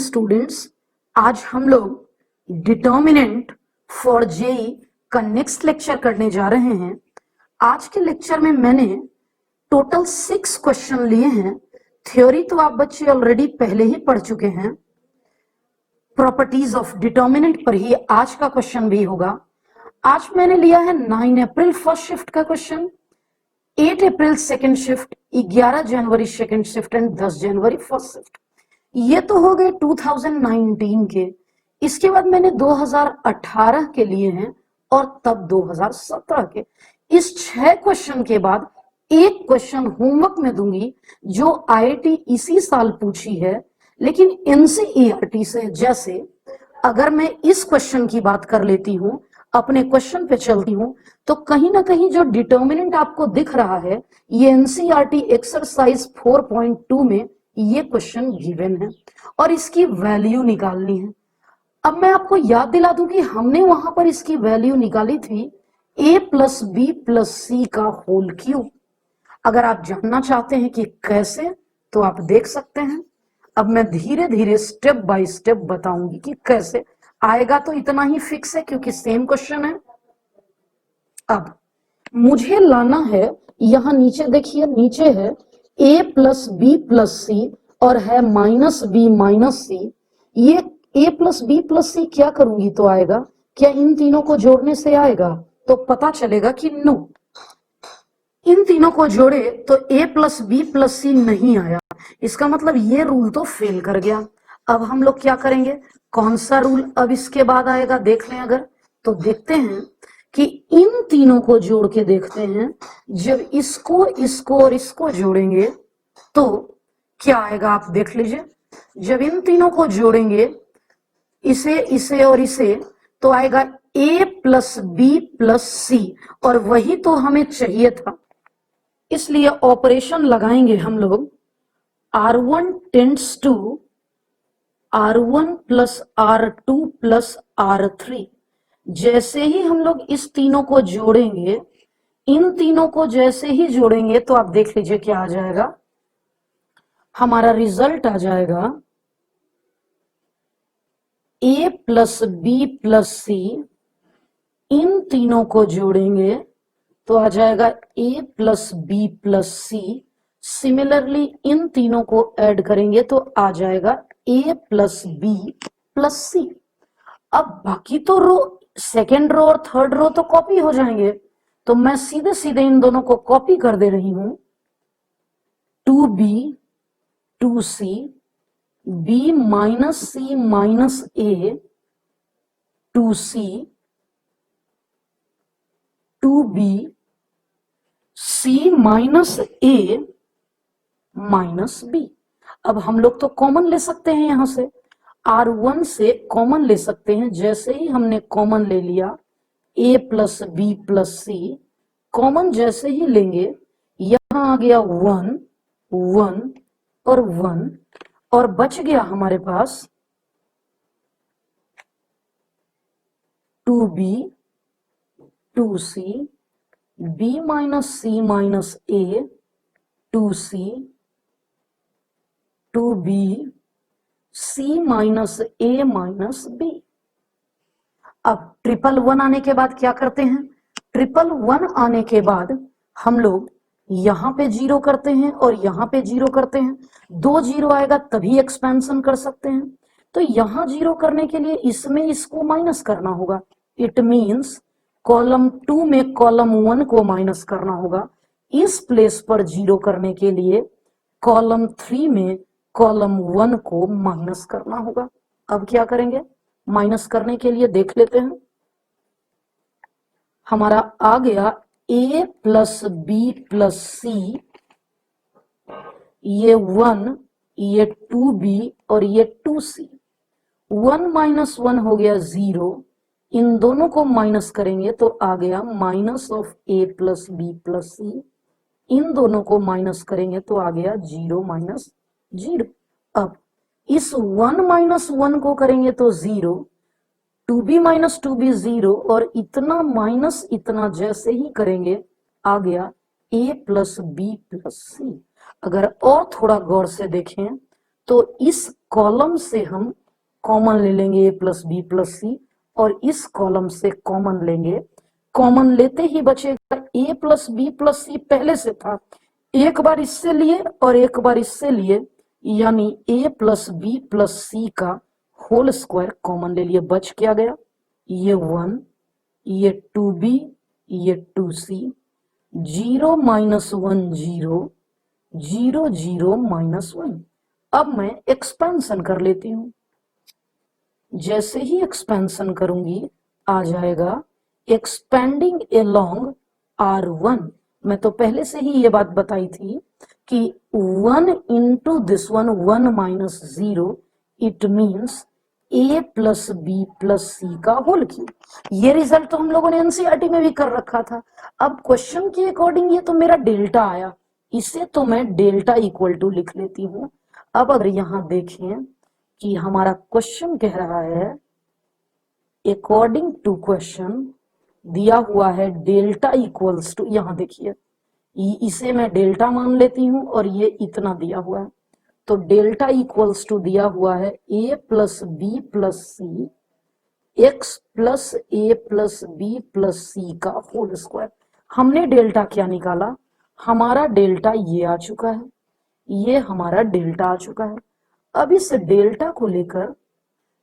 Students, आज हम लोग डिटर्मिनेंट फॉर जेई का नेक्स्ट लेक्चर करने जा रहे हैं। आज के लेक्चर में मैंने टोटल 6 क्वेश्चन लिए हैं। थ्योरी तो आप बच्चे ऑलरेडी पहले ही पढ़ चुके हैं। प्रॉपर्टीज ऑफ डिटर्मिनेंट पर ही आज का क्वेश्चन भी होगा। आज मैंने लिया है 9 अप्रैल फर्स्ट शिफ्ट का question, 8 April second shift, 11 January second shift and 10 January first shift. ये तो हो गए 2019 के। इसके बाद मैंने 2018 के लिए हैं और तब 2017 के। इस 6 क्वेश्चन के बाद एक क्वेश्चन होमवर्क में दूंगी जो आईआईटी इसी साल पूछी है, लेकिन एनसीईआरटी से। जैसे अगर मैं इस क्वेश्चन की बात कर लेती हूं, अपने क्वेश्चन पे चलती हूं, तो कहीं ना कहीं जो डिटर्मिनेंट आपको दिख रहा है ये एनसीईआरटी एक्सरसाइज 4.2 में ये क्वेश्चन गिवन है और इसकी वैल्यू निकालनी है। अब मैं आपको याद दिला दूं कि हमने वहां पर इसकी वैल्यू निकाली थी a plus B plus C का होल क्यूब। अगर आप जानना चाहते हैं कि कैसे, तो आप देख सकते हैं। अब मैं धीरे धीरे स्टेप बाय स्टेप बताऊंगी कि कैसे आएगा। तो इतना ही फिक्स है क्योंकि सेम क्वेश्चन है। अब मुझे लाना है, यहां नीचे देखिए, नीचे है a plus B plus C और है माइनस बी माइनस सी। ये a प्लस बी प्लस सी क्या करूंगी तो आएगा, क्या इन तीनों को जोड़ने से आएगा? तो पता चलेगा कि नो, इन तीनों को जोड़े तो a प्लस बी प्लस सी नहीं आया। इसका मतलब ये रूल तो फेल कर गया। अब हम लोग क्या करेंगे, कौन सा रूल अब इसके बाद आएगा देख लें। अगर तो देखते हैं कि इन तीनों को जोड़ के देखते हैं। जब इसको इसको और इसको जोड़ेंगे तो क्या आएगा, आप देख लीजिए। जब इन तीनों को जोड़ेंगे, इसे इसे और इसे, तो आएगा a plus B plus C, और वही तो हमें चाहिए था। इसलिए ऑपरेशन लगाएंगे हम लोग। R1 tends to R1 plus R2 plus R3। जैसे ही हम लोग इस तीनों को जोड़ेंगे, इन तीनों को जैसे ही जोड़ेंगे, तो आप देख लीजिए क्या आ जाएगा, हमारा रिजल्ट आ जाएगा a plus B plus C. इन तीनों को जोड़ेंगे तो आ जाएगा a plus B plus C. Similarly इन तीनों को ऐड करेंगे तो आ जाएगा a plus B plus C. अब बाकी तो रो, सेकेंड रो और थर्ड रो तो कॉपी हो जाएंगे, तो मैं सीधे सीधे इन दोनों को कॉपी कर दे रही हूं। 2b 2c b minus C minus a 2c 2b c minus a minus b। अब हम लोग तो कॉमन ले सकते हैं, यहां से R1 से कॉमन ले सकते हैं। जैसे ही हमने कॉमन ले लिया a plus B plus C, common जैसे ही लेंगे, यहां आ गया 1 1 और 1, और बच गया हमारे पास 2b 2c b minus C minus a 2c 2b c minus a minus b। अब 111 आने के बाद क्या करते हैं, 111 आने के बाद हम लोग यहां पे 0 करते हैं और यहां पे 0 करते हैं। 2 0 आएगा तभी एक्सपेंशन कर सकते हैं। तो यहां 0 करने के लिए इसमें इसको माइनस करना होगा। इट मींस कॉलम 2 में कॉलम 1 को माइनस करना होगा। इस प्लेस पर 0 करने के लिए कॉलम 3 में कॉलम 1 को माइनस करना होगा। अब क्या करेंगे, माइनस करने के लिए देख लेते हैं। हमारा आ गया a प्लस बी प्लस सी, ये 1, ये 2b और ये 2c। 1 माइनस 1 हो गया 0। इन दोनों को माइनस करेंगे तो आ गया minus of a plus B plus C. इन दोनों को माइनस करेंगे तो आ गया 0 माइनस 0। अब इस 1 माइनस 1 को करेंगे तो 0, 2b माइनस 2b 0, और इतना माइनस इतना जैसे ही करेंगे आ गया a प्लस बी प्लस सी। अगर और थोड़ा गौर से देखें तो इस कॉलम से हम कॉमन ले लेंगे a plus B plus C, और इस कॉलम से कॉमन लेंगे, कॉमन लेते ही बचेगा a प्लस बी प्लस सी पहले से था, एक बार इससे लिए और एक बार इससे लिए, यानी a plus B plus C का होल स्क्वायर कॉमन ले लिए, बच क्या गया, ये 1, ये 2b, ये 2c, 0 माइनस 1 0, 0 0 माइनस 1। अब मैं एक्सपेंशन कर लेती हूं, जैसे ही एक्सपेंशन करूंगी आ जाएगा एक्सपेंडिंग अलोंग R1। मैं तो पहले से ही ये बात बताई थी कि 1 into this one 1 minus 0, it means a plus B plus C का होल क्यूब। ये रिजल्ट तो हम लोगों ने एनसीईआरटी में भी कर रखा था। अब क्वेश्चन के अकॉर्डिंग ये तो मेरा डेल्टा आया, इसे तो मैं डेल्टा इक्वल टू लिख लेती हूं। अब अगर यहां देखें कि हमारा क्वेश्चन कह रहा है अकॉर्डिंग टू क्वेश्चन दिया हुआ है डेल्टा इक्वल्स टू, यहां देखिए इसे मैं डेल्टा मान लेती हूं और ये इतना दिया हुआ है, तो डेल्टा इक्वल्स टू दिया हुआ है a plus B plus C X plus A plus B plus C का होल स्क्वायर। हमने डेल्टा क्या निकाला, हमारा डेल्टा ये आ चुका है, ये हमारा डेल्टा आ चुका है। अब इस डेल्टा को लेकर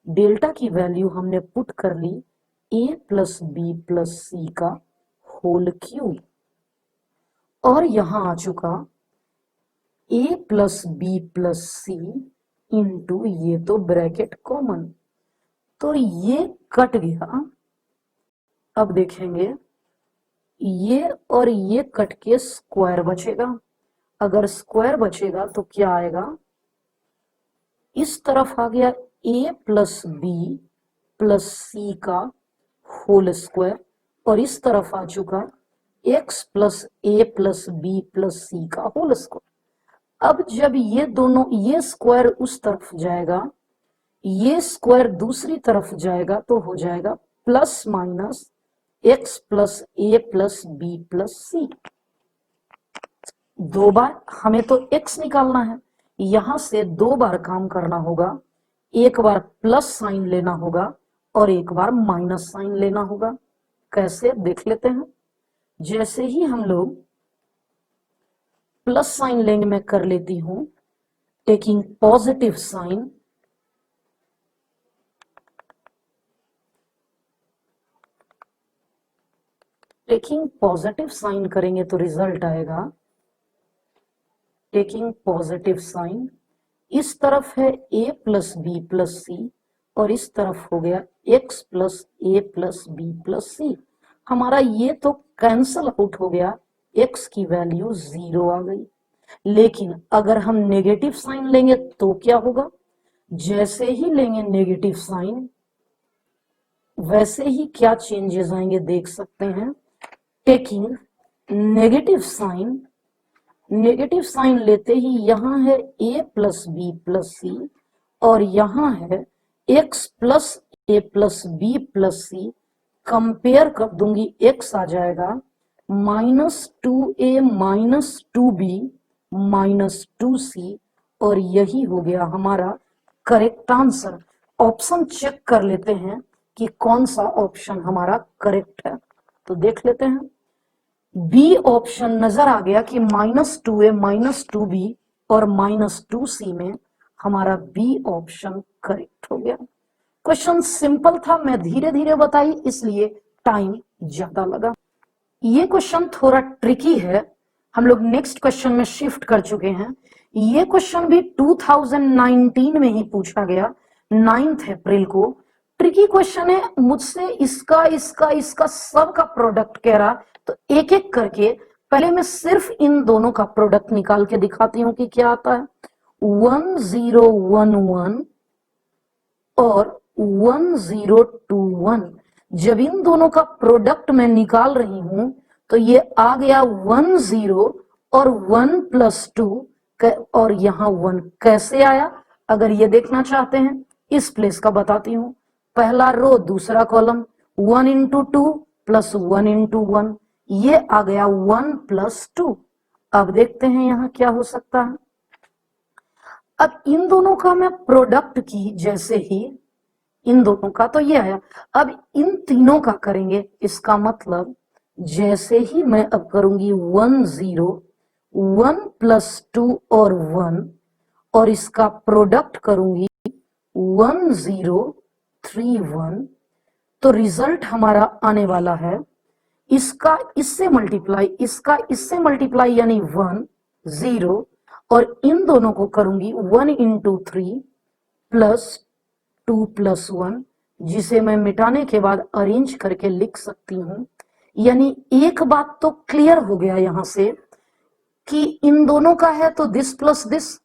डेल्टा की वैल्यू हमने पुट कर ली a plus B plus C का होल क्यूब, और यहां आ चुका a plus B plus C into ये तो ब्रैकेट कॉमन, तो ये कट गया। अब देखेंगे ये और ये कट के स्क्वायर बचेगा, अगर स्क्वायर बचेगा तो क्या आएगा, इस तरफ आ गया a plus B plus C का होल स्क्वायर, और इस तरफ आ चुका x plus A plus B plus C का होल स्क्वायर। अब जब ये दोनों, ये स्क्वायर उस तरफ जाएगा, ये स्क्वायर दूसरी तरफ जाएगा, तो हो जाएगा plus minus x plus A plus B plus सी। दो बार हमें तो x निकालना है, यहां से दो बार काम करना होगा, एक बार प्लस साइन लेना होगा और एक बार माइनस साइन लेना होगा। कैसे देख लेते हैं, जैसे ही हम लोग प्लस साइन लेंगे, मैं कर लेती हूं taking positive sign, taking positive sign करेंगे तो रिजल्ट आएगा टेकिंग पॉजिटिव साइन, इस तरफ है a plus B plus C और इस तरफ हो गया x plus A plus B plus सी। हमारा ये तो कैंसल आउट हो गया, x की वैल्यू 0 आ गई। लेकिन अगर हम नेगेटिव साइन लेंगे तो क्या होगा, जैसे ही लेंगे नेगेटिव साइन वैसे ही क्या चेंजेस आएंगे देख सकते हैं। Taking negative sign, negative sign लेते ही यहां है a plus B plus C और यहां है x plus A plus B plus C. Compare कर दूंगी, x आ जाएगा -2a minus 2b minus 2c, और यही हो गया हमारा करेक्ट आंसर। ऑप्शन चेक कर लेते हैं कि कौन सा ऑप्शन हमारा करेक्ट है, तो देख लेते हैं। बी ऑप्शन नजर आ गया कि -2a माइनस 2b और -2c में हमारा बी ऑप्शन करेक्ट हो गया। क्वेश्चन सिंपल था, मैं धीरे धीरे बताई इसलिए टाइम ज्यादा लगा। ये क्वेश्चन थोड़ा ट्रिकी है, हम लोग नेक्स्ट क्वेश्चन में शिफ्ट कर चुके हैं। ये क्वेश्चन भी 2019 में ही पूछा गया, 9 अप्रैल को। ट्रिकी क्वेश्चन है, मुझसे इसका इसका इसका सब का प्रोडक्ट कह रहा, तो एक एक करके पहले मैं सिर्फ इन दोनों का प्रोडक्ट निकाल के दिखाती हूं कि क्या आता है। 1011 और 1021, जब इन दोनों का प्रोडक्ट मैं निकाल रही हूं तो ये आ गया 10 और 1 प्लस 2 और यहां 1 कैसे आया, अगर ये देखना चाहते हैं इस प्लेस का बताती हूं। पहला रो दूसरा कॉलम, 1 इंटू 2 प्लस 1 इंटू 1, ये आ गया 1 प्लस 2। अब देखते हैं यहां क्या हो सकता है। अब इन दोनों का मैं प्रोडक्ट की, जैसे ही इन दोनों का तो ये आया, अब इन तीनों का करेंगे, इसका मतलब जैसे ही मैं अब करूंगी 1 0 1 + 2 और 1 और इसका प्रोडक्ट करूंगी 1 0 3 1, तो रिजल्ट हमारा आने वाला है इसका इससे मल्टीप्लाई, इसका इससे मल्टीप्लाई, यानी 1 0, और इन दोनों को करूंगी 1 × 3 + 2 + 1, जिसे मैं मिटाने के बाद अरेंज करके लिख सकती हूं। यानी एक बात तो क्लियर हो गया यहां से कि इन दोनों का है तो दिस प्लस दिस,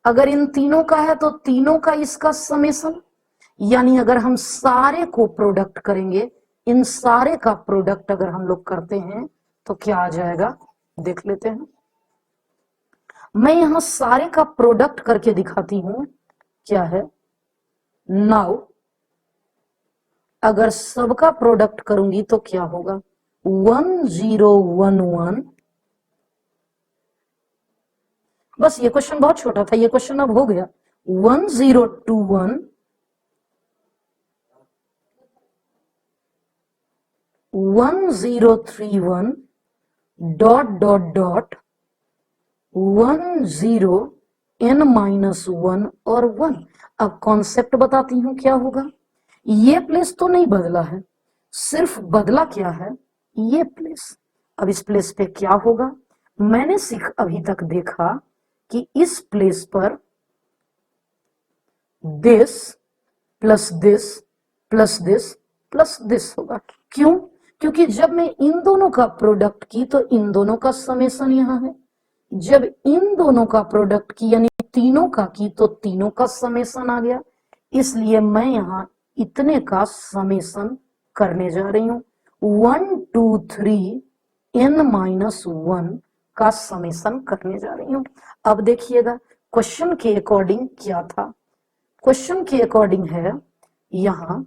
अगर इन तीनों का है तो तीनों का इसका समेशन, यानी अगर हम सारे को प्रोडक्ट करेंगे, इन सारे का प्रोडक्ट अगर हम लोग करते हैं तो क्या आ जाएगा, देख लेते हैं। मैं यहां सारे का प्रोडक्ट करके दिखाती हूं क्या है। नाउ अगर सबका प्रोडक्ट करूंगी तो क्या होगा, 1 0 1 1, बस ये क्वेश्चन बहुत छोटा था, ये क्वेश्चन अब हो गया। 1 0 2 1 1 0 3 1 डॉट डॉट डॉट 1 0 n - 1 और 1। अब कॉन्सेप्ट बताती हूं क्या होगा। ये प्लेस तो नहीं बदला है, सिर्फ बदला क्या है, ये प्लेस। अब इस प्लेस पे क्या होगा, मैंने अभी तक देखा कि इस प्लेस पर this plus this plus this plus this होगा। क्यों, क्योंकि जब मैं इन दोनों का प्रोडक्ट की तो इन दोनों का समेशन यहां है, जब इन दोनों का प्रोडक्ट की यानी तीनों का की तो तीनों का समेशन आ गया, इसलिए मैं यहां इतने का समेशन करने जा रही हूं। 1 2 3 n - 1 का समेशन करने जा रही हूं। अब देखिएगा क्वेश्चन के अकॉर्डिंग क्या था, क्वेश्चन के अकॉर्डिंग है यहां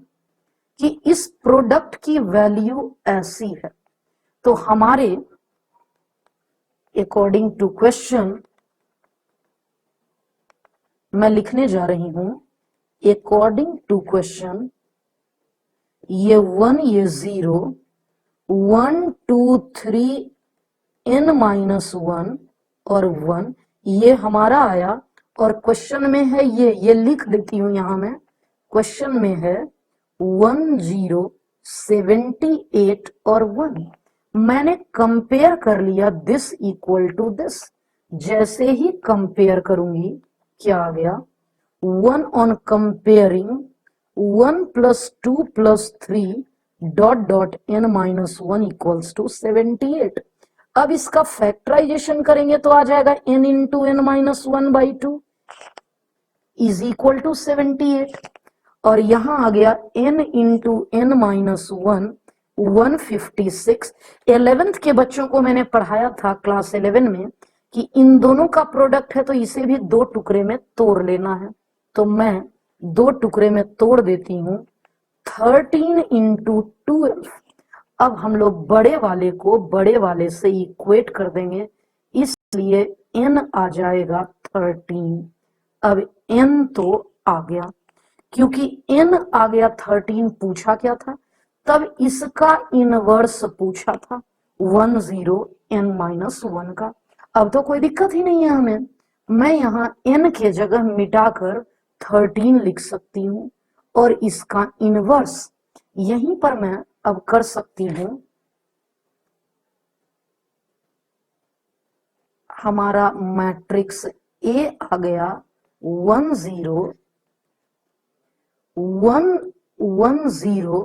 कि इस प्रोडक्ट की वैल्यू ऐसी है, तो हमारे अकॉर्डिंग टू क्वेश्चन मैं लिखने जा रही हूं, अकॉर्डिंग टू क्वेश्चन ये 1 ये 0 1 2 3 n - 1 और 1 ये हमारा आया, और क्वेश्चन में है ये लिख देती हूं यहां मैं, क्वेश्चन में है 1 0 78 और 1। मैंने कंपेयर कर लिया दिस इक्वल टू दिस, जैसे ही कंपेयर करूंगी क्या आ गया, 1 on comparing 1 + 2 + 3 dot dot n - 1 equals to 78। अब इसका फैक्टराइजेशन करेंगे तो आ जाएगा n × n - 1/2 is equal to 78, और यहां आ गया n × n - 1 156। 11th के बच्चों को मैंने पढ़ाया था क्लास 11 में कि इन दोनों का प्रोडक्ट है तो इसे भी दो टुकड़े में तोड़ लेना है, तो मैं दो टुकड़े में तोड़ देती हूं। 13 × 12, अब हम लोग बड़े वाले को बड़े वाले से इक्वेट कर देंगे, इसलिए n आ जाएगा 13। अब n तो आ गया, क्योंकि n आ गया 13, पूछा क्या था, तब इसका इनवर्स पूछा था 1 0 n - 1 का। अब तो कोई दिक्कत ही नहीं है हमें, मैं यहां n के जगह मिटाकर 13 लिख सकती हूं, और इसका इनवर्स यहीं पर मैं अब कर सकती हूं। हमारा मैट्रिक्स A आ गया 1 0 1 1 0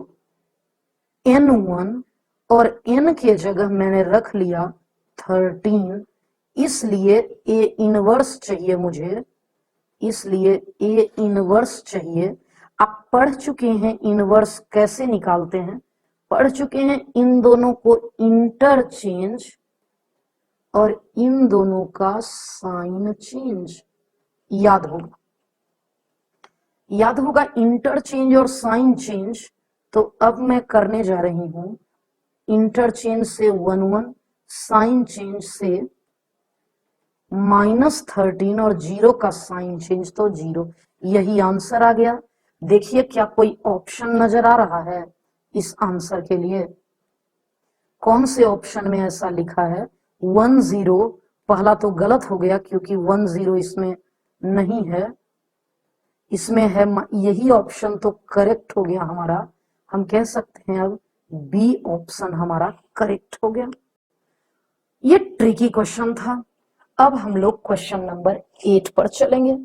n 1, और n के जगह मैंने रख लिया 13, इसलिए A इनवर्स चाहिए मुझे, इसलिए A इनवर्स चाहिए। आप पढ़ चुके हैं इनवर्स कैसे निकालते हैं, पढ़ चुके हैं इन दोनों को इंटरचेंज और इन दोनों का साइन चेंज, याद होगा इंटरचेंज और साइन चेंज। तो अब मैं करने जा रही हूं इंटरचेंज से 1 1, साइन चेंज से -13 और 0 का साइन चेंज तो 0, यही आंसर आ गया। देखिए क्या कोई ऑप्शन नजर आ रहा है इस आंसर के लिए? कौन से ऑप्शन में ऐसा लिखा है? 10। पहला तो गलत हो गया क्योंकि 10 इसमें नहीं है, इसमें है यही ऑप्शन तो करेक्ट हो गया हमारा। हम कह सकते हैं अब बी ऑप्शन हमारा करेक्ट हो गया। ये ट्रिकी क्वेश्चन था। अब हम लोग क्वेश्चन नंबर 8 पर चलेंगे।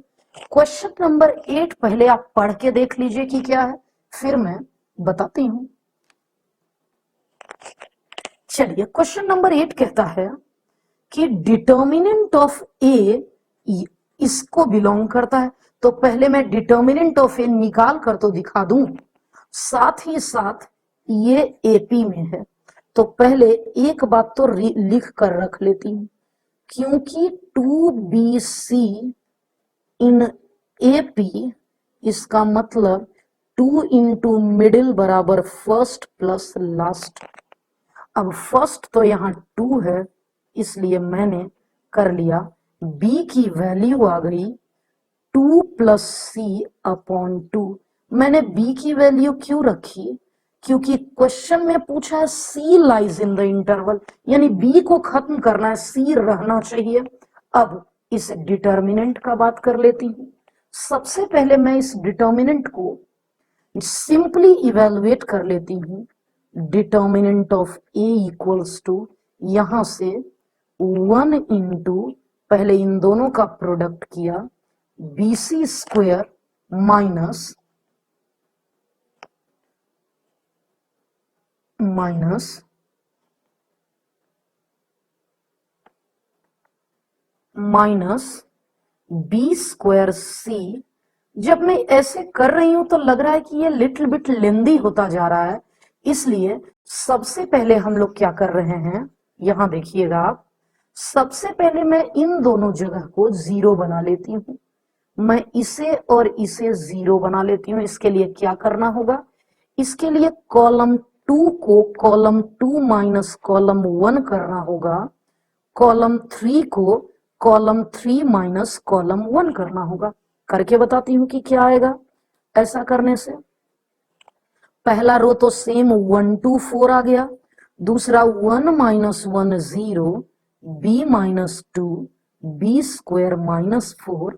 क्वेश्चन नंबर 8 पहले आप पढ़ के देख लीजिए कि क्या है, फिर मैं बताती हूं। चलिए, क्वेश्चन नंबर 8 कहता है कि डिटर्मिनेंट ऑफ ए इसको बिलोंग करता है। तो पहले मैं डिटर्मिनेंट ऑफ ए निकाल कर तो दिखा दूं, साथ ही साथ ये एपी में है। तो पहले एक बात तो लिख कर रख लेती हूं, क्योंकि 2BC इन एपी, इसका मतलब 2 इंटू मिडिल बराबर फर्स्ट प्लस लास्ट। अब फर्स्ट तो यहाँ 2 है, इसलिए मैंने कर लिया। बी की वैल्यू आ गई 2 प्लस सी अपॉन 2। मैंने बी की वैल्यू क्यों रखी? क्योंकि क्वेश्चन में पूछा है C lies in the interval, यानी बी को खत्म करना है, सी रहना चाहिए। अब इस डिटर्मिनेंट का बात कर लेती हूं। सबसे पहले मैं इस डिटर्मिनेंट को सिंपली इवेलुएट कर लेती हूं। Determinant of A equals to, यहां से 1 इंटू, पहले इन दोनों का प्रोडक्ट किया, BC square minus B square C. जब मैं ऐसे कर रही हूं तो लग रहा है कि ये लिटिल बिट लेंदी होता जा रहा है, इसलिए सबसे पहले हम लोग क्या कर रहे हैं, यहां देखिएगा आप। सबसे पहले मैं इन दोनों जगह को 0 बना लेती हूं। मैं इसे और इसे 0 बना लेती हूं। इसके लिए क्या करना होगा? इसके लिए कॉलम 2 को कॉलम 2 माइनस कॉलम 1 करना होगा, कॉलम 3 को कॉलम 3 माइनस कॉलम 1 करना होगा। करके बताती हूं कि क्या आएगा ऐसा करने से। पहला रो तो सेम 1 2 4 आ गया, दूसरा 1 minus 1 0, B minus 2, B square minus 4,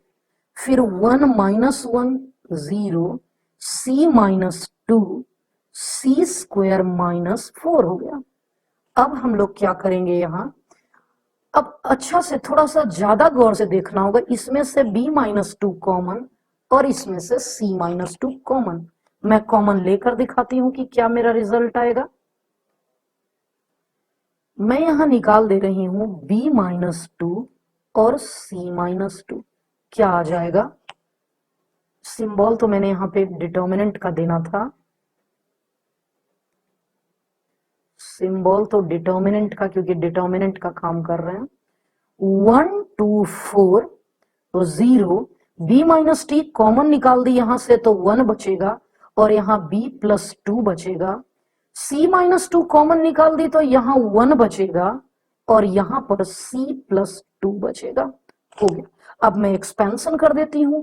फिर 1 minus 1 0, C minus 2, C square minus 4 हो गया। अब हम लोग क्या करेंगे यहां? अब अच्छा से थोड़ा सा ज्यादा गौर से देखना होगा। इसमें से b माइनस 2 कॉमन और इसमें से c माइनस 2 कॉमन। मैं कॉमन लेकर दिखाती हूं कि क्या मेरा रिजल्ट आएगा। मैं यहां निकाल दे रही हूं b माइनस 2 और c माइनस 2। क्या आ जाएगा? सिंबल तो मैंने यहां पे डिटर्मिनेंट का देना था, सिंबल तो डिटर्मिनेंट का, क्योंकि डिटर्मिनेंट का काम कर रहे हैं। 1 2 4 तो 0, b माइनस टी कॉमन निकाल दी यहां से तो 1 बचेगा और यहां b प्लस 2 बचेगा। c माइनस 2 कॉमन निकाल दी तो यहां 1 बचेगा और यहां पर c प्लस 2 बचेगा। हो गया। अब मैं एक्सपेंशन कर देती हूं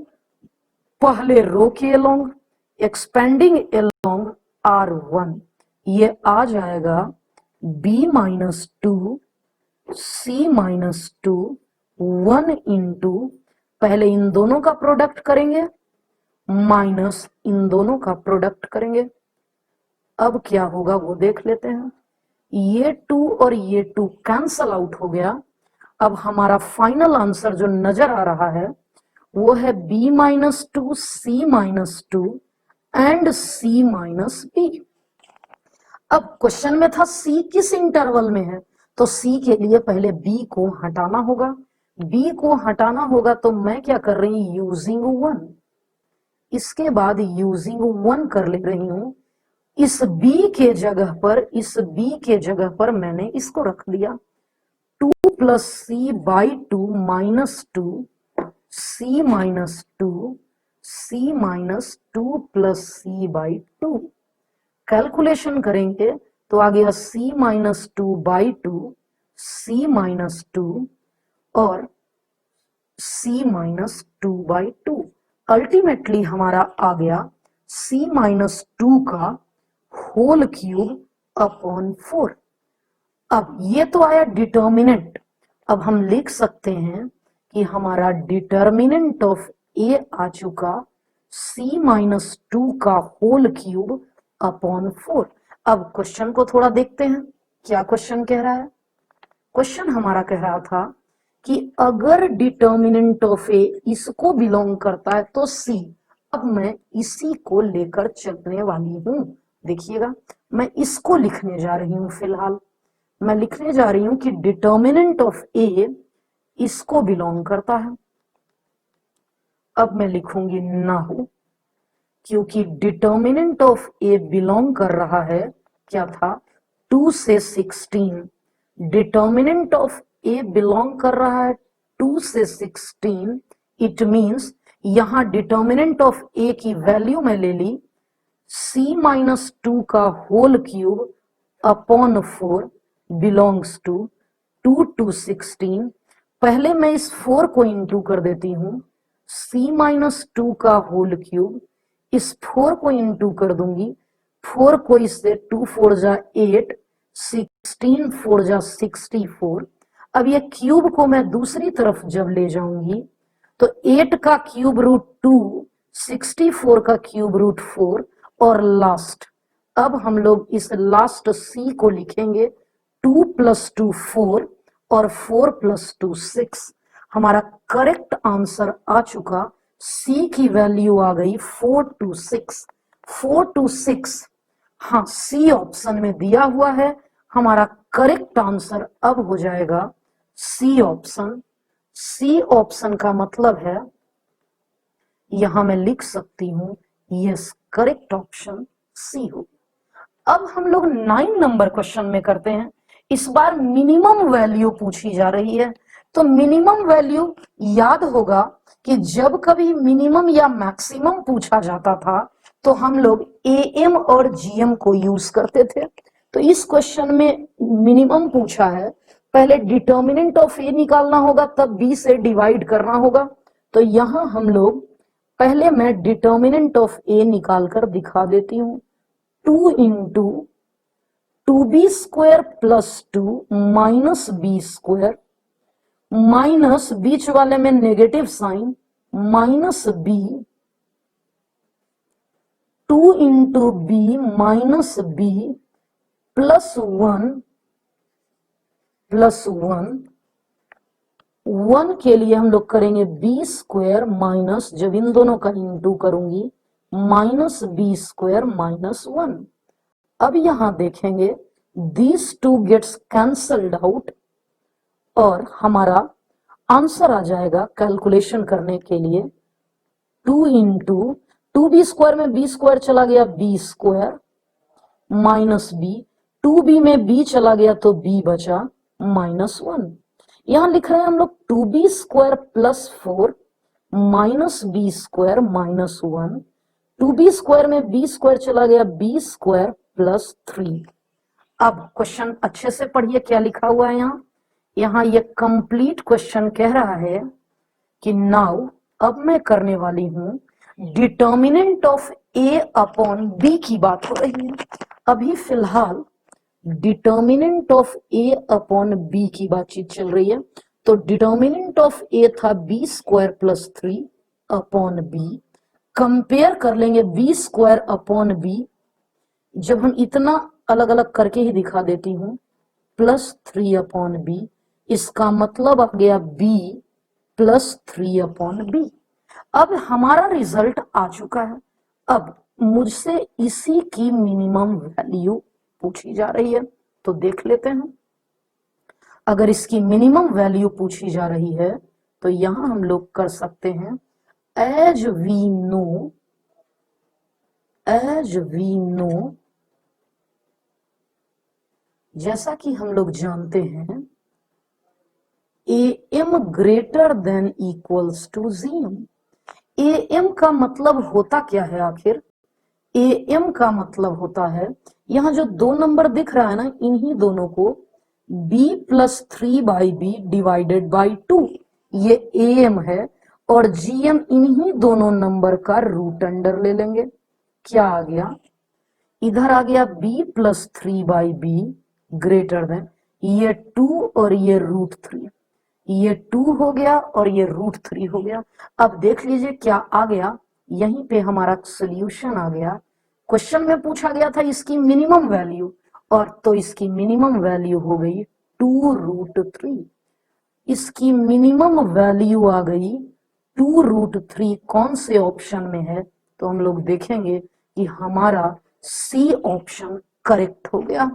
पहले रो के अलोंग, एक्सपेंडिंग अलोंग R1, ये आ जाएगा b minus 2, c minus 2, 1 into, पहले इन दोनों का प्रोडक्ट करेंगे माइनस इन दोनों का प्रोडक्ट करेंगे। अब क्या होगा वो देख लेते हैं। ये 2 और ये 2 कैंसल आउट हो गया। अब हमारा फाइनल आंसर जो नजर आ रहा है वो है b minus 2, c minus 2 and c minus b। अब क्वेश्चन में था c किस इंटरवल में है, तो c के लिए पहले b को हटाना होगा। b को हटाना होगा तो मैं क्या कर रही हूं, यूजिंग 1, इसके बाद यूजिंग 1 कर ले रही हूं। इस b के जगह पर, इस b के जगह पर मैंने इसको रख दिया 2 plus C by 2 minus 2, c minus 2, c minus 2 plus C by 2। Calculation करेंगे तो आ गया c minus 2 by 2, c minus 2 और c माइनस 2/2। अल्टीमेटली हमारा आ गया c माइनस 2 का होल क्यूब अपॉन 4। अब ये तो आया डिटर्मिनेंट। अब हम लिख सकते हैं कि हमारा डिटर्मिनेंट ऑफ ए आ चुका c माइनस 2 का होल क्यूब अपॉन 4। अब क्वेश्चन को थोड़ा देखते हैं, क्या क्वेश्चन कह रहा है। क्वेश्चन हमारा कह रहा था कि अगर डिटर्मिनेंट ऑफ ए इसको बिलोंग करता है तो सी। अब मैं इसी को लेकर चलने वाली हूं। देखिएगा, मैं इसको लिखने जा रही हूं। फिलहाल मैं लिखने जा रही हूं कि डिटर्मिनेंट ऑफ ए इसको बिलोंग करता है। अब मैं लिखूंगी नाउ, क्योंकि डिटर्मिनेंट ऑफ ए बिलोंग कर रहा है, क्या था, 2 से 16। डिटर्मिनेंट ऑफ ए बिलोंग कर रहा है 2 से 16। इट मींस यहां डिटर्मिनेंट ऑफ ए की वैल्यू में ले ली c माइनस 2 का whole cube upon 4 belongs to 2 to 16। पहले मैं इस 4 को इंटू कर देती हूं, c माइनस 2 का होल क्यूब, इस 4 को इंटू कर दूंगी, 4 को इससे 2 4 जा 8, 16 4 जा 64। अब ये क्यूब को मैं दूसरी तरफ जब ले जाऊंगी तो 8 का क्यूब रूट 2, 64 का क्यूब रूट 4 और लास्ट। अब हम लोग इस लास्ट c को लिखेंगे 2 + 2 4 और 4 + 2 6। हमारा करेक्ट आंसर आ चुका, c की वैल्यू आ गई 4 to 6। 4 to 6, हाँ, सी ऑप्शन में दिया हुआ है। हमारा करेक्ट आंसर अब हो जाएगा सी ऑप्शन। सी ऑप्शन का मतलब है, यहां मैं लिख सकती हूं, यस, करेक्ट ऑप्शन सी हो। अब हम लोग 9 नंबर क्वेश्चन में करते हैं। इस बार मिनिमम वैल्यू पूछी जा रही है। तो मिनिमम वैल्यू याद होगा कि जब कभी मिनिमम या मैक्सिमम पूछा जाता था तो हम लोग एएम और जीएम को यूज करते थे। तो इस क्वेश्चन में मिनिमम पूछा है, पहले डिटर्मिनेंट ऑफ ए निकालना होगा, तब बी से डिवाइड करना होगा। तो यहां हम लोग, पहले मैं डिटर्मिनेंट ऑफ ए निकाल कर दिखा देती हूं। 2 into 2b² + 2 minus b², minus बीच वाले में negative sign, minus b, 2 into B minus B plus 1 1 के लिए हम लोग करेंगे b² माइनस, जब इन दोनों का इंटू करूंगी, माइनस b² माइनस 1। अब यहां देखेंगे these 2 gets cancelled out और हमारा आंसर आ जाएगा कैलकुलेशन करने के लिए 2 इंटू 2b² में b² चला गया, b² माइनस b, 2b में b चला गया तो b बचा -1। यहां लिख रहे हैं हम लोग 2b² + 4 minus b² minus 1, 2b² में b² चला गया, b² + 3। अब क्वेश्चन अच्छे से पढ़िए, क्या लिखा हुआ है यहां ये कंप्लीट क्वेश्चन कह रहा है कि नाउ, अब मैं करने वाली हूं determinant of A upon B की बात हो रही है। अभी फिलहाल determinant of A upon B की बातचीत चल रही है। तो डिटर्मिनेंट ऑफ ए था b² + 3 अपॉन बी। कंपेयर कर लेंगे b² अपॉन बी। जब हम इतना अलग अलग करके ही दिखा देती हूं, +3 अपॉन बी, इसका मतलब आ गया b +3 अपॉन बी। अब हमारा रिजल्ट आ चुका है। अब मुझसे इसी की मिनिमम वैल्यू पूछी जा रही है, तो देख लेते हैं। अगर इसकी मिनिमम वैल्यू पूछी जा रही है तो यहां हम लोग कर सकते हैं, एज वी नो, जैसा कि हम लोग जानते हैं, am greater than equals to gm। am का मतलब होता क्या है आखिर? am का मतलब होता है, यहां जो 2 नंबर दिख रहा है ना, इन्हीं दोनों को b + 3/b डिवाइडेड बाई 2, ये AM है और GM इन्हीं दोनों नंबर का रूट अंडर ले लेंगे। क्या आ गया, इधर आ गया b+3/b ग्रेटर देन ये 2 और ये √3, ये 2 हो गया और ये √3 हो गया। अब देख लीजिए क्या आ गया, यहीं पे हमारा सोल्यूशन आ गया। क्वेश्चन में पूछा गया था इसकी मिनिमम वैल्यू, और तो इसकी मिनिमम वैल्यू हो गई 2√3। इसकी मिनिमम वैल्यू आ गई 2√3। कौन से ऑप्शन में है, तो हम लोग देखेंगे कि हमारा सी ऑप्शन करेक्ट हो गया।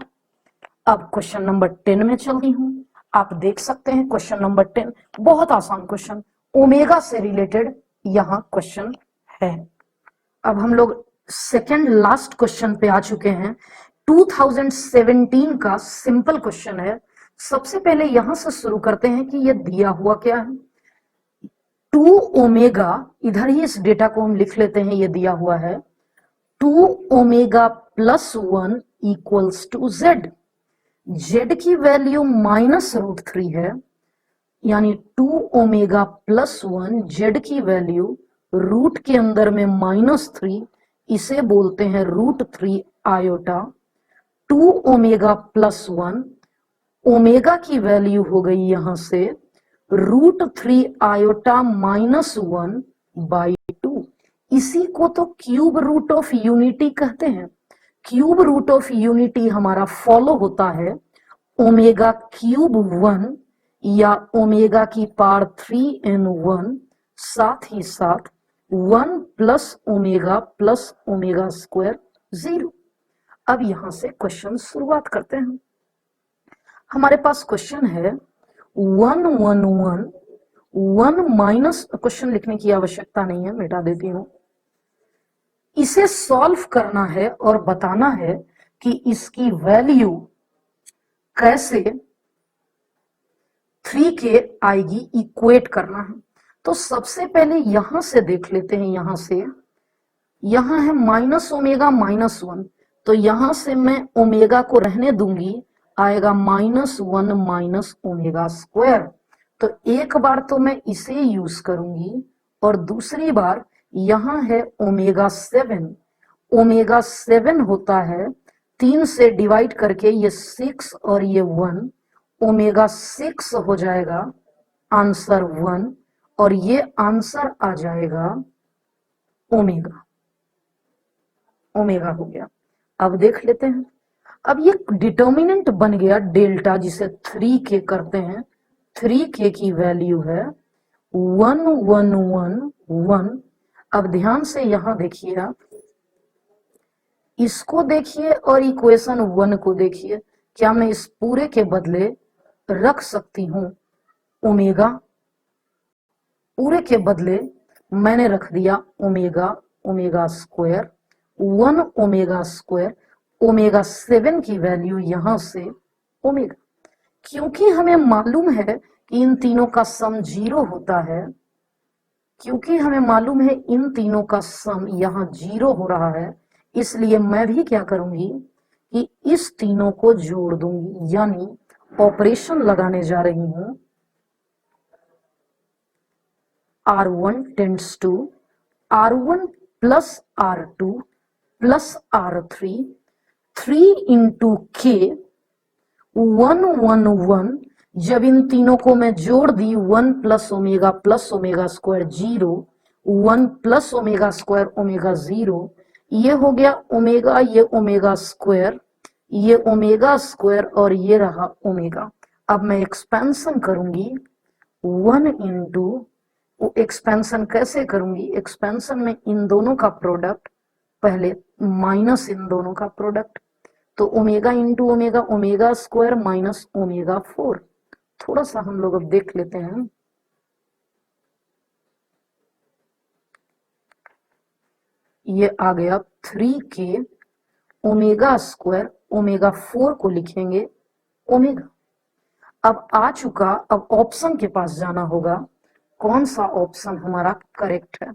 अब क्वेश्चन नंबर 10 में चलती हूं। आप देख सकते हैं क्वेश्चन नंबर 10 बहुत आसान क्वेश्चन, ओमेगा से रिलेटेड यहां क्वेश्चन है। अब हम लोग सेकेंड लास्ट क्वेश्चन पे आ चुके हैं। 2017 का सिंपल क्वेश्चन है। सबसे पहले यहां से शुरू करते हैं कि ये दिया हुआ क्या है। 2 ओमेगा, इधर ही इस डेटा को हम लिख लेते हैं, ये दिया हुआ है 2 omega +1 equals to Z। Z की वैल्यू -√3 है, यानी 2 ओमेगा +1 Z की वैल्यू रूट के अंदर में -3, इसे बोलते हैं √3 आयोटा। 2 ओमेगा +1, ओमेगा की वैल्यू हो गई यहां से √3 आयोटा -1/2। इसी को तो क्यूब रूट ऑफ यूनिटी कहते हैं। क्यूब रूट ऑफ यूनिटी हमारा फॉलो होता है ओमेगा क्यूब 1 या ओमेगा की पावर 3n1, साथ ही साथ 1 + ओमेगा स्क्वायर 0। अब यहां से क्वेश्चन शुरुआत करते हैं। हमारे पास क्वेश्चन है 1 1 1 1 माइनस, क्वेश्चन लिखने की आवश्यकता नहीं है, मिटा देती हूं। इसे सॉल्व करना है और बताना है कि इसकी वैल्यू कैसे 3 के आएगी, इक्वेट करना है। तो सबसे पहले यहां से देख लेते हैं, यहां से, यहां है -ओमेगा -1, तो यहां से मैं ओमेगा को रहने दूंगी, आएगा -1 ओमेगा स्क्वायर। तो एक बार तो मैं इसे यूज करूंगी और दूसरी बार यहां है ओमेगा 7। ओमेगा 7 होता है 3 से डिवाइड करके, ये 6 और ये 1, ओमेगा 6 हो जाएगा आंसर 1, और ये आंसर आ जाएगा ओमेगा। ओमेगा हो गया। अब देख लेते हैं, अब ये डिटर्मिनेंट बन गया डेल्टा, जिसे 3k करते हैं। 3k की वैल्यू है 1 1 1 1। अब ध्यान से यहां देखिए, आप इसको देखिए और इक्वेशन 1 को देखिए। क्या मैं इस पूरे के बदले रख सकती हूं ओमेगा? पूरे के बदले मैंने रख दिया omega, omega square 1 omega square, omega 7 की वैल्यू यहां से ओमेगा। क्योंकि हमें मालूम है कि इन तीनों का सम 0 होता है, क्योंकि हमें मालूम है इन तीनों का सम यहां 0 हो रहा है, इसलिए मैं भी क्या करूंगी कि इस तीनों को जोड़ दूंगी, यानी ऑपरेशन लगाने जा रही हूं। R1 tends to R1 + R2 + R3, 3 × K 1 1 1। जब इन तीनों को मैं जोड़ दी, 1 + omega square 0, 1 + omega square omega 0, ये हो गया ओमेगा, ये ओमेगा स्क्वायर, ये ओमेगा स्क्वायर, और ये रहा ओमेगा। अब मैं एक्सपेंशन करूंगी 1 × एक्सपेंशन कैसे करूंगी? एक्सपेंशन में इन दोनों का प्रोडक्ट, पहले माइनस इन दोनों का प्रोडक्ट, तो omega × omega, omega square -omega 4। थोड़ा सा हम लोग अब देख लेते हैं। ये आ गया 3k ओमेगा स्क्वायर, ओमेगा 4 को लिखेंगे ओमेगा। अब आ चुका, अब ऑप्शन के पास जाना होगा, कौन सा ऑप्शन हमारा करेक्ट है।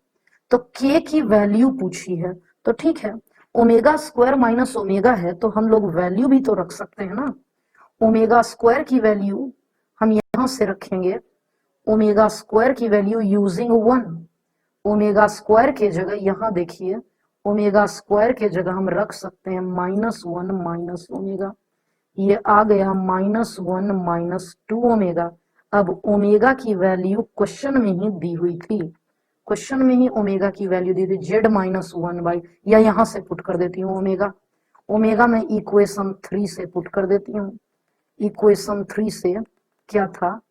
तो k की वैल्यू पूछी है, तो ठीक है, ओमेगा स्क्वायर माइनस ओमेगा है, तो हम लोग वैल्यू भी तो रख सकते हैं ना। ओमेगा स्क्वायर की वैल्यू हम यहां से रखेंगे ओमेगा स्क्वायर की वैल्यू यूजिंग 1, ओमेगा स्क्वायर के जगह यहां देखिए ओमेगा स्क्वायर के जगह हम रख सकते हैं -1 माइनस ओमेगा, ये आ गया -1 -2 ओमेगा। अब ओमेगा की वैल्यू क्वेश्चन में ही दी हुई थी, क्वेश्चन में ही ओमेगा की वैल्यू दी थी z-1 बाई, या यहां से पुट कर देती हूँ ओमेगा, ओमेगा में इक्वेशन 3 से पुट कर देती हूँ। इक्वेशन 3 से क्या था,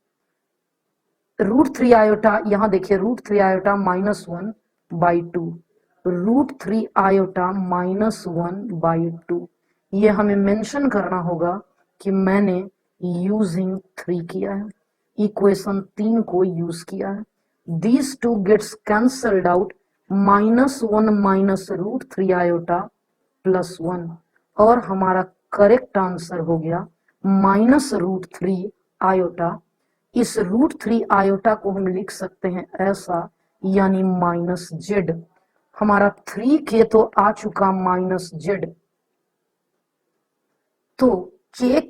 √3 आयोटा, यहां देखिए √3 आयोटा -1/2, √3 आयोटा -1/2, ये हमें मेंशन करना होगा कि मैंने यूजिंग 3 किया है, इक्वेशन 3 को यूज किया है। These two gets cancelled out, -1 minus √3 iota +1, और हमारा करेक्ट आंसर हो गया -√3 आयोटा। इस √3 आयोटा को हम लिख सकते हैं ऐसा, यानी -z। हमारा 3k तो आ चुका -z, तो k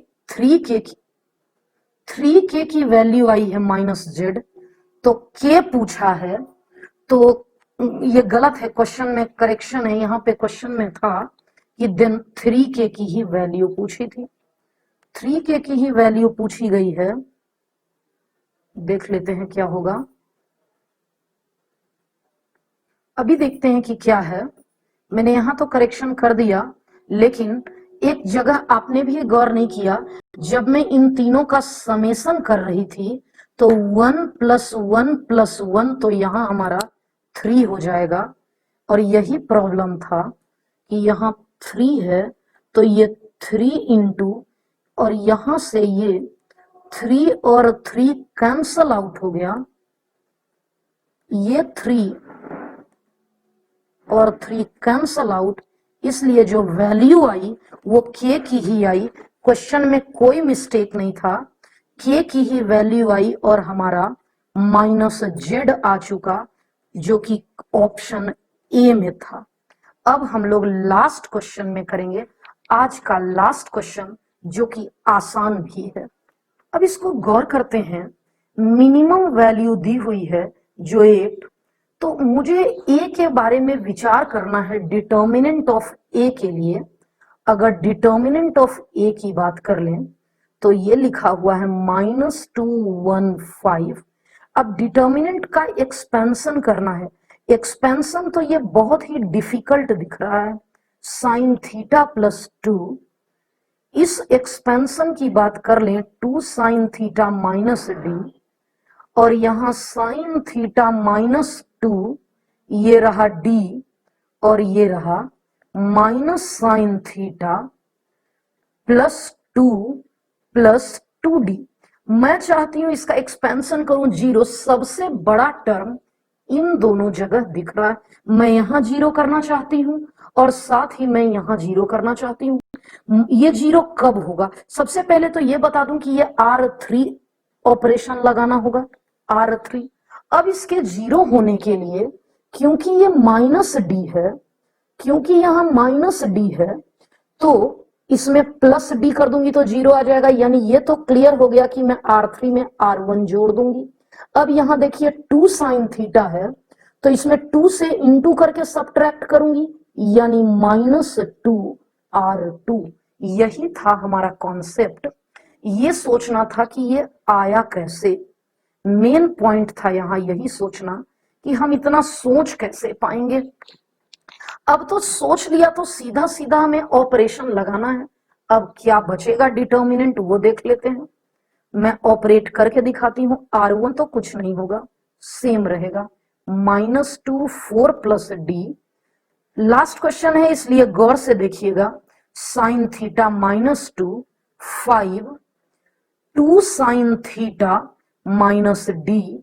3k की वैल्यू आई है -z, तो k पूछा है, तो ये गलत है, क्वेश्चन में करेक्शन है, यहाँ पे क्वेश्चन में था कि देन 3k की ही वैल्यू पूछी थी, 3k की ही वैल्यू पूछी गई है। देख लेते हैं क्या होगा, अभी देखते हैं कि क्या है। मैंने यहां तो करेक्शन कर दिया, लेकिन एक जगह आपने भी गौर नहीं किया, जब मैं इन तीनों का समेशन कर रही थी तो 1 + 1 + 1 तो यहां हमारा 3 हो जाएगा, और यही प्रॉब्लम था कि यहाँ 3 है तो ये 3 इंटू, और यहां से ये 3 और 3 कैंसल आउट हो गया, ये 3 और 3 कैंसल आउट, इसलिए जो वैल्यू आई वो k की ही आई, क्वेश्चन में कोई मिस्टेक नहीं था, k की ही वैल्यू आई और हमारा -z आ चुका, जो कि ऑप्शन ए में था। अब हम लोग लास्ट क्वेश्चन में करेंगे, आज का लास्ट क्वेश्चन, जो कि आसान भी है। अब इसको गौर करते हैं, मिनिमम वैल्यू दी हुई है जो 8, तो मुझे ए के बारे में विचार करना है डिटर्मिनेंट ऑफ ए के लिए। अगर डिटर्मिनेंट ऑफ ए की बात कर लें तो ये लिखा हुआ है -215। अब डिटर्मिनेंट का एक्सपेंशन करना है, एक्सपेंशन तो ये बहुत ही डिफिकल्ट दिख रहा है, sin थीटा +2, इस एक्सपेंशन की बात कर लें 2 sin थीटा -d, और यहां sin थीटा -2, ये रहा d, और ये रहा -sin थीटा +2 + 2d। मैं चाहती हूं इसका एक्सपेंशन करूं 0, सबसे बड़ा टर्म इन दोनों जगह दिख रहा है, मैं यहां 0 करना चाहती हूं और साथ ही मैं यहां 0 करना चाहती हूं। ये 0 कब होगा, सबसे पहले तो ये बता दूं कि ये R3 ऑपरेशन लगाना होगा, R3। अब इसके 0 होने के लिए, क्योंकि ये -d है, क्योंकि यहां -d है, तो इसमें +d कर दूंगी तो 0 आ जाएगा, यानी ये तो क्लियर हो गया कि मैं R3 में R1 जोड़ दूंगी। अब यहां देखिए 2 sin थीटा है, तो इसमें 2 से इंटू करके सब्ट्रैक्ट करूंगी, यानी -2R2। यही था हमारा कॉन्सेप्ट, ये सोचना था कि ये आया कैसे, मेन पॉइंट था यहां यही सोचना कि हम इतना सोच कैसे पाएंगे। अब तो सोच लिया तो सीधा सीधा हमें ऑपरेशन लगाना है। अब क्या बचेगा डिटर्मिनेंट वो देख लेते हैं, मैं ऑपरेट करके दिखाती हूं। R1 तो कुछ नहीं होगा, सेम रहेगा, -2 4 + d। लास्ट क्वेश्चन है इसलिए गौर से देखिएगा, sin theta -2 5, 2 sin theta -d,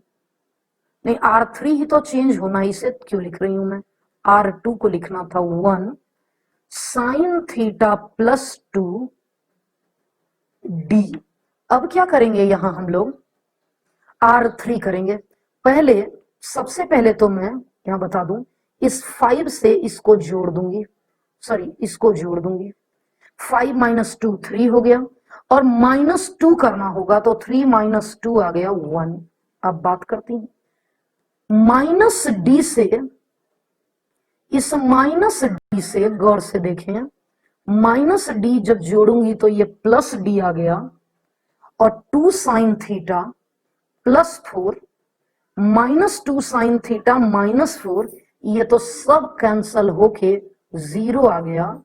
नहीं R3 ही तो चेंज होना, इसे क्यों लिख रही हूं मैं, R2 को लिखना था 1 sin थीटा +2 d। अब क्या करेंगे यहां हम लोग, R3 करेंगे। पहले, सबसे पहले तो मैं यहां बता दूं, इस 5 से इसको जोड़ दूंगी, सॉरी इसको जोड़ दूंगी, 5 - 2 3 हो गया, और -2 करना होगा तो 3 - 2 आ गया 1, अब बात करती हूं माइनस डी से, इस माइनस डी से गौर से देखें, माइनस डी जब जोड़ूंगी तो ये प्लस डी आ गया, और 2 sine theta plus 4 minus 2 sine theta minus 4, ये तो सब कैंसल होके 0 आ गया।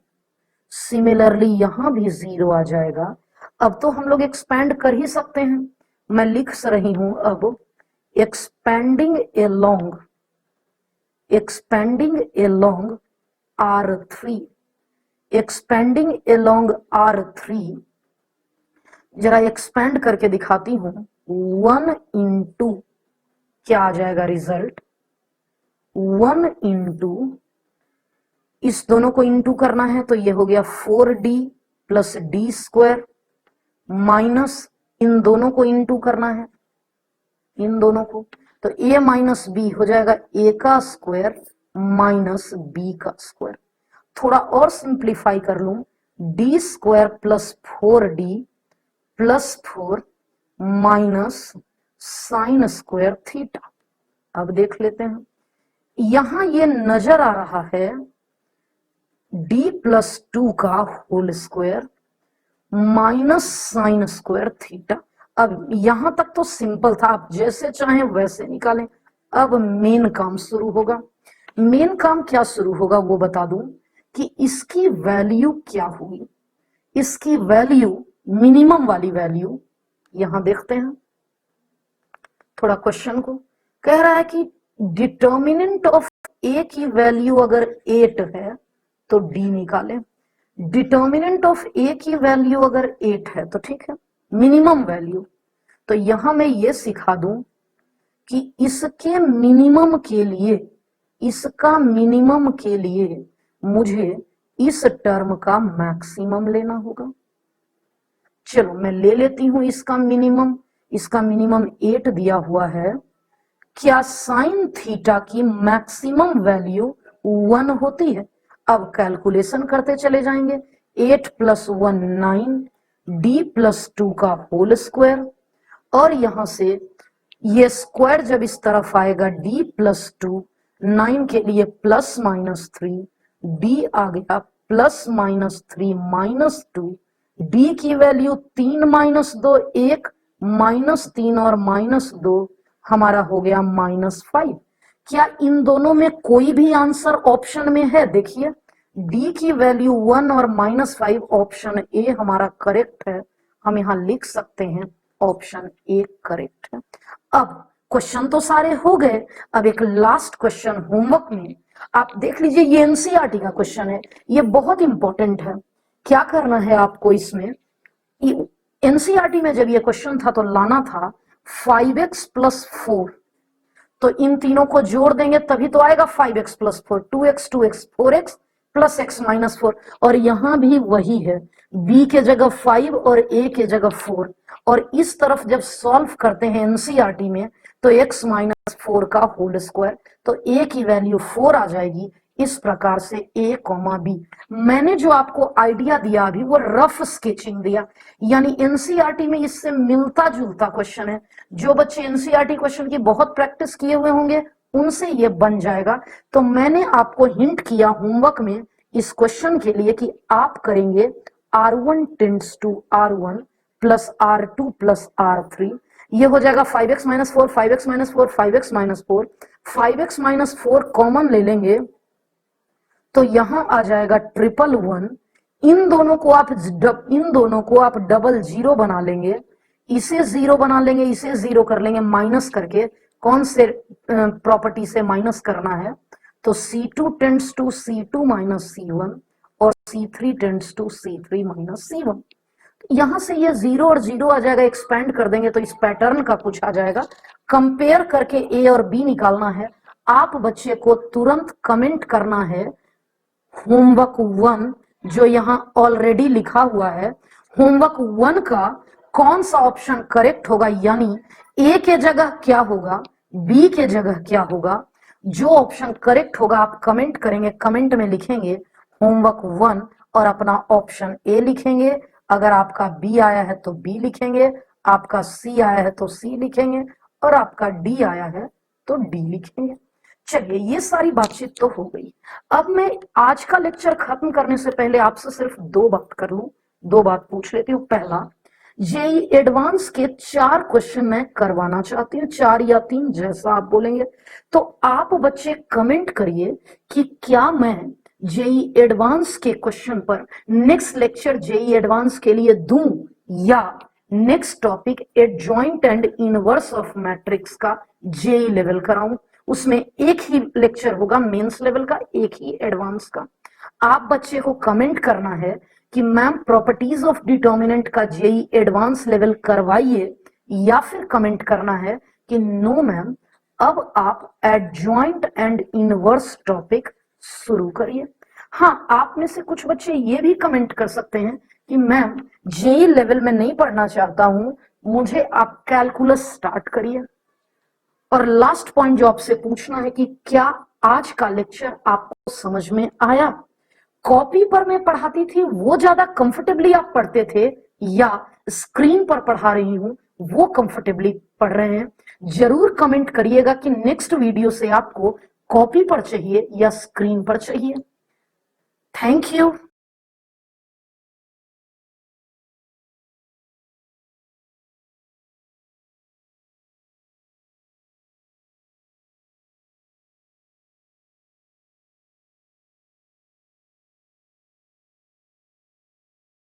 सिमिलरली यहां भी 0 आ जाएगा। अब तो हम लोग एक्सपैंड कर ही सकते हैं। मैं लिख रही हूं अब expanding along R3, expanding along R3, जरा एक्सपेंड करके दिखाती हूं। 1 इंटू क्या आ जाएगा रिजल्ट, 1 इंटू इस दोनों को इंटू करना है तो ये हो गया 4d plus D square, minus इन दोनों को इंटू करना है, इन दोनों को, तो a माइनस बी हो जाएगा a का स्क्वायर माइनस b का स्क्वायर। थोड़ा और सिंप्लीफाई कर लूं, D square plus 4d plus 4 minus sine square theta. अब देख लेते हैं, यहां ये नजर आ रहा है d प्लस 2 का whole square minus sine square theta. अब यहां तक तो सिंपल था, आप जैसे चाहें वैसे निकालें। अब मेन काम शुरू होगा। मेन काम क्या शुरू होगा वो बता दूं कि इसकी वैल्यू क्या होगी। इसकी वैल्यू, मिनिमम वाली वैल्यू, यहां देखते हैं थोड़ा क्वेश्चन को। कह रहा है कि डिटर्मिनेंट ऑफ ए की वैल्यू अगर 8 है तो डी निकालें। डिटर्मिनेंट ऑफ ए की वैल्यू अगर 8 है तो ठीक है, मिनिमम वैल्यू। तो यहां मैं ये सिखा दूं कि इसके मिनिमम के लिए, इसका मिनिमम के लिए मुझे इस टर्म का मैक्सिमम लेना होगा। चलो मैं ले लेती हूं इसका मिनिमम। इसका मिनिमम 8 दिया हुआ है। क्या साइन थीटा की मैक्सिमम वैल्यू 1 होती है? अब कैलकुलेशन करते चले जाएंगे। 8 प्लस 1 9, डी प्लस 2 का होल स्क्वायर, और यहां से ये स्क्वायर जब इस तरफ आएगा d प्लस 2, 9 के लिए प्लस माइनस 3, डी आ गया प्लस माइनस 3 माइनस 2, डी की वैल्यू 3 माइनस 2 1, माइनस 3 और माइनस 2 हमारा हो गया माइनस 5। क्या इन दोनों में कोई भी आंसर ऑप्शन में है? देखिए d की वैल्यू 1 और माइनस 5, ऑप्शन ए हमारा करेक्ट है। हम यहां लिख सकते हैं ऑप्शन ए करेक्ट है। अब क्वेश्चन तो सारे हो गए। अब एक लास्ट क्वेश्चन होमवर्क में आप देख लीजिए, ये एनसीईआरटी का क्वेश्चन है, ये बहुत इंपॉर्टेंट है। क्या करना है आपको इसमें, एनसीईआरटी में जब ये क्वेश्चन था तो लाना था 5x प्लस 4, तो इन तीनों को जोड़ देंगे तभी तो आएगा 5x plus 4, 2x 2x 4x plus x minus 4। और यहां भी वही है, b के जगह 5 और a के जगह 4। और इस तरफ जब सॉल्व करते हैं एनसीईआरटी में तो x माइनस 4 का होल स्क्वायर, तो a की वैल्यू 4 आ जाएगी। इस प्रकार से a कॉमा b। मैंने जो आपको आइडिया दिया अभी वो रफ स्केचिंग दिया, यानी एनसीईआरटी में इससे मिलता जुलता क्वेश्चन है। जो बच्चे एनसीईआरटी क्वेश्चन की बहुत प्रैक्टिस किए हुए होंगे उनसे ये बन जाएगा। तो मैंने आपको हिंट किया होमवर्क में इस क्वेश्चन के लिए कि आप करेंगे R1 tends to R1 plus R2 plus R3। ये हो जाएगा 5x minus 4, 5x minus 4, 5x minus 4, 5x minus 4 common ले लेंगे तो यहां आ जाएगा 111। इन दोनों को आप डबल जीरो बना लेंगे, इसे जीरो बना लेंगे, इसे जीरो कर लेंगे माइनस करके। कौन से प्रॉपर्टी से माइनस करना है? तो C2 tends to C2 minus C1 और C3 tends to C3 minus C1। यहां से ये जीरो और जीरो आ जाएगा, एक्सपेंड कर देंगे तो इस पैटर्न का कुछ आ जाएगा। कंपेयर करके ए और बी निकालना है। आप बच्चे को तुरंत कमेंट करना है होमवर्क 1 जो यहां ऑलरेडी लिखा हुआ है। होमवर्क 1 का कौन सा ऑप्शन करेक्ट होगा, यानी ए के जगह क्या होगा, बी के जगह क्या होगा। जो ऑप्शन करेक्ट होगा आप कमेंट करेंगे, कमेंट में लिखेंगे होमवर्क 1 और अपना ऑप्शन ए लिखेंगे। अगर आपका बी आया है तो बी लिखेंगे, आपका सी आया है तो सी लिखेंगे, और आपका डी आया है तो डी लिखेंगे। चलिए, ये सारी बातचीत तो हो गई। अब मैं आज का लेक्चर खत्म करने से पहले आपसे सिर्फ दो बात कर लूं, दो बात पूछ लेती हूँ। पहला, जेई एडवांस के 4 क्वेश्चन मैं करवाना चाहती हूँ, 4 या 3 जैसा आप बोलेंगे। तो आप बच्चे कमेंट करिए कि क्या मैं जेई एडवांस के क्वेश्चन पर नेक्स्ट लेक्चर जेई एडवांस के लिए दूं, या next topic adjoint and inverse of matrix का जेई लेवल कराऊं। उसमें एक ही लेक्चर होगा मेंस लेवल का, एक ही एडवांस का। आप बच्चे को कमेंट करना है कि मैम प्रॉपर्टीज ऑफ डिटर्मिनेंट का जेई एडवांस लेवल करवाइए, या फिर कमेंट करना है कि नो मैम अब आप एडजॉइंट एंड इनवर्स टॉपिक शुरू करिए। हाँ, आप में से कुछ बच्चे ये भी कमेंट कर सकते हैं कि मैम जेई लेवल में नहीं पढ़ना चाहता हूं, मुझे आप कैलकुलस स्टार्ट करिए। और लास्ट पॉइंट जो आपसे पूछना है कि क्या आज का लेक्चर आपको समझ में आया? कॉपी पर मैं पढ़ाती थी वो ज्यादा कंफर्टेबली आप पढ़ते थे, या स्क्रीन पर पढ़ा रही हूं वो कंफर्टेबली पढ़ रहे हैं? जरूर कमेंट करिएगा कि नेक्स्ट वीडियो से आपको कॉपी पर चाहिए या स्क्रीन पर चाहिए। Thank you.